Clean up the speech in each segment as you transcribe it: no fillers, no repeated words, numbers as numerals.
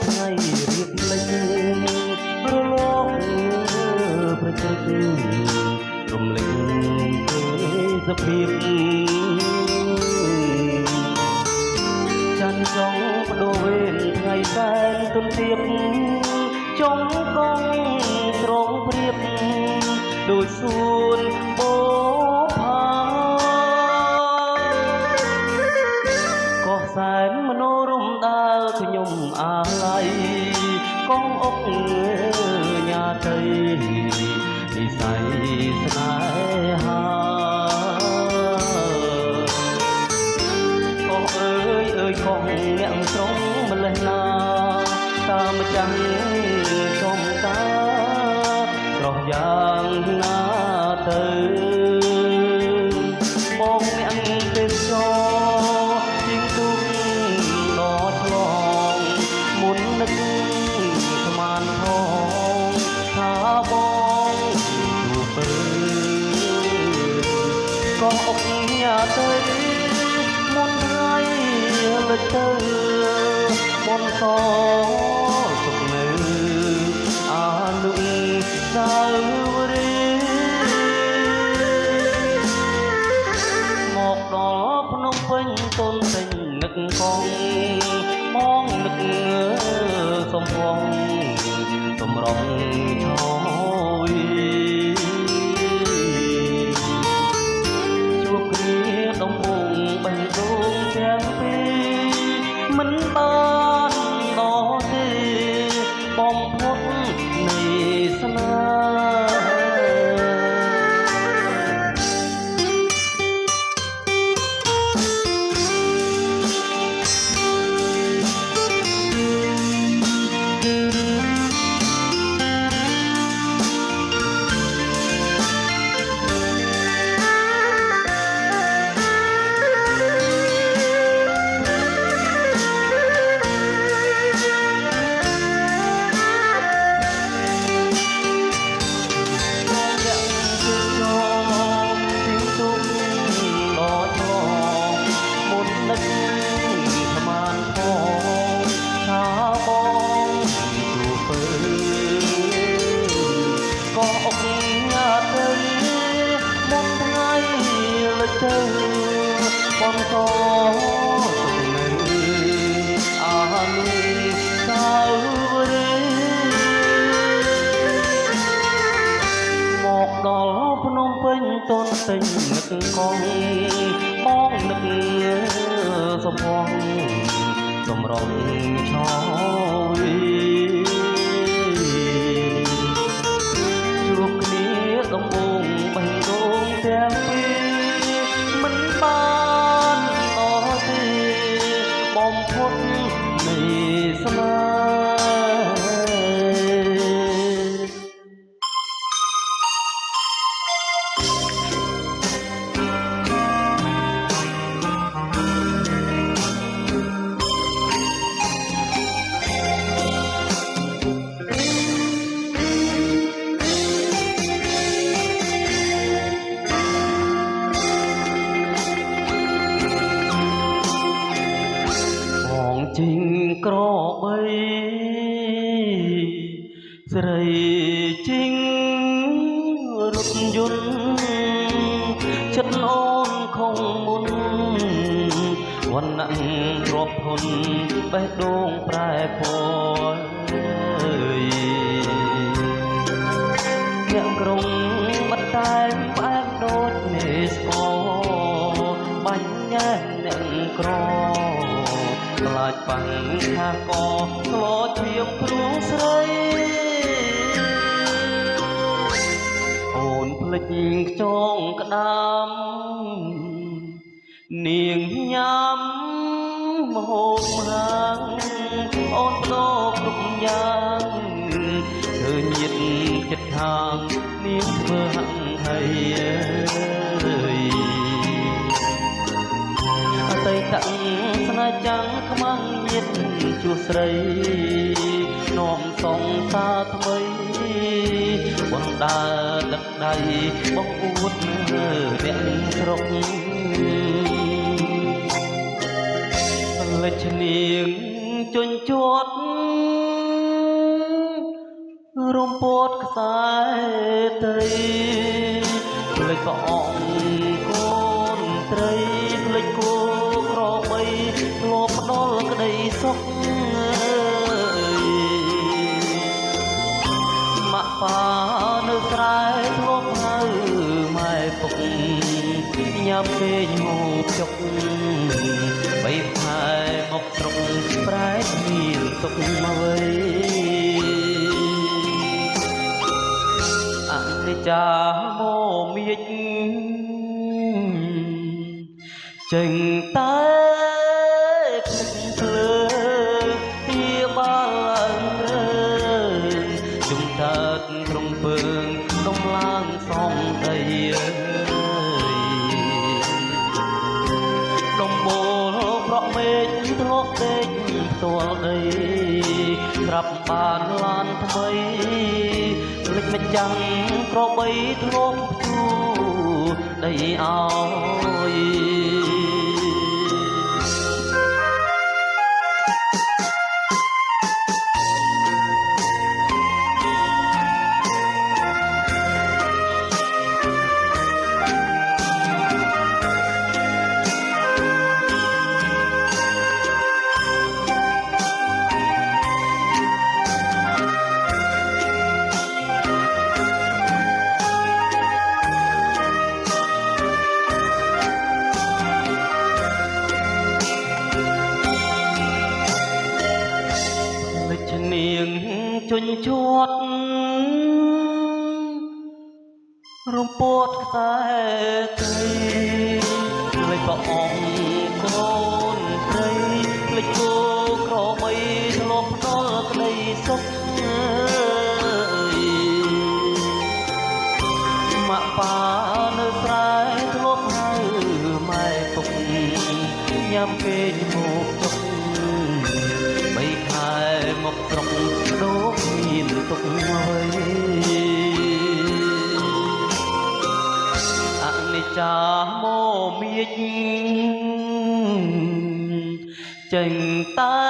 ថ្ងៃរៀបលេចរលកប្រជិតរំលេចទេសភាពចាន់ចង់បដូរវេនថ្ងៃសែនទុនទៀបចង់កងត្រង់ព្រៀបដូចសួនបោផាកោះសែនមនោរម្យដើរខ្ញុំអាឡ័យកងអុកញ៉ាតីនិស័យស្នេហាកោះអើយកងអ្នកត្រង់ម្លេះណាតាមចាំចំតាប្រោះយ៉ាងណាទៅបងអ្នកទេសចរជាងទូកដល់ឆ្លងមុននឹកស្មានផងថាបងជួបពើក៏អុកញ៉ាទៅមុនថ្ងៃលេចទៅមុនសសុខនៅអានុសាវរីយ៍មកដល់ភ្នំពេញតូនពេញនឹកកងមកនឹកសំភងសម្រងឆយជួបគ្នាដំបងបេះដូងទាំងពីរមិនបានដល់ទេបំផុតនៃស្នេទៅបងកសុខនៅអានុសាវរីយ៍មកដល់ភ្នំពេញតូនពេញនឹកកងបងនឹកសំភងសម្រងឆយជួបគ្នាដំបងបេះដូងទាំងពីរមិនបានដល់ទេបំផុតនៃស្នេហ៍ជីងក្របីស្រីជីងរថយន្តចិត្តអូនខំមុនវណ្ណៈទ្របធនបេះដូងប្រែពណ៌អ្នកក្រុងបាត់តែផ្អែមដូចមេស្គរបាញ់ញ៉ែអ្នកក្រខ្លាចបាំងខាកខ្លោចធៀបគ្រូស្រីអូនភ្លេចខ្ចងក្ដាមនាងញ៉ាំមហូបហាងអូនបដូរគ្រប់យ៉ាងឃើញញាតិចិត្តខាងនាងធ្វើហាក់ហើយអតីតស្នេហ៍ចាំងខ្មាំងញាតិជួស្រីនាំសងសាថ្មីបងដើរដឹកដៃបងអួតអ្នកស្រុកលេចនាងច ជញ្ជាត់រំពោតខ្សែត្រីភ្លេចក៏អងកូនត្រីភ្លេចគោក្របីធ្លាប់ផ្ដល់ក្តីសុខម៉ាក់ប៉ានៅស្រែធ្លាប់ហៅម៉ែពុកញ៉ាំពេញហូបចុកបីផែមកស្រុកប្រែមានទុកមកវិញអនិច្ចាមកមាចចេញតែភ្លើពីបាលឡើងព្រើជុំតាតត្រង់ពើងដំឡើងសំដីដំបូលប្រក់មេឃធ្លាប់ដេកផ្ទាល់ដីក្រាប់បានឡានថ្មីលេចម្ចាំងក្របីធ្លាប់ជួដីឲ្យនាងជញ្ជាត់រំពោតខ្សែត្រីភ្លេចប្រអងកូនត្រីភ្លេចគោក្របីធ្លាប់ផ្ដល់ក្តីសុខម៉ាក់ប៉ានៅស្រែធ្លាប់ហៅម៉ែពុកញ៉ាំពេញហូបចុកបីខែមកស្រុកដូរមានទុកហើយអនិច្ចាមកមាចចេញតែ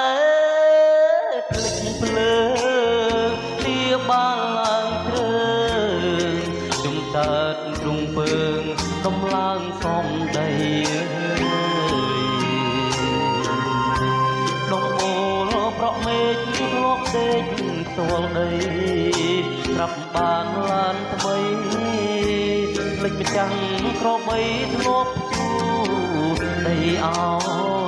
ភ្លេចភ្លើពីបានឡើងគ្រឿងជុំតើតទ្រង់ពើងដំឡើងសំដីប្រក់មេឃធ្លាប់ដេកផ្ទាល់ដីក្រាប់បានឡានថ្មីលេចម្ចាំងក្របីធ្លាប់ជួដីឲ្យ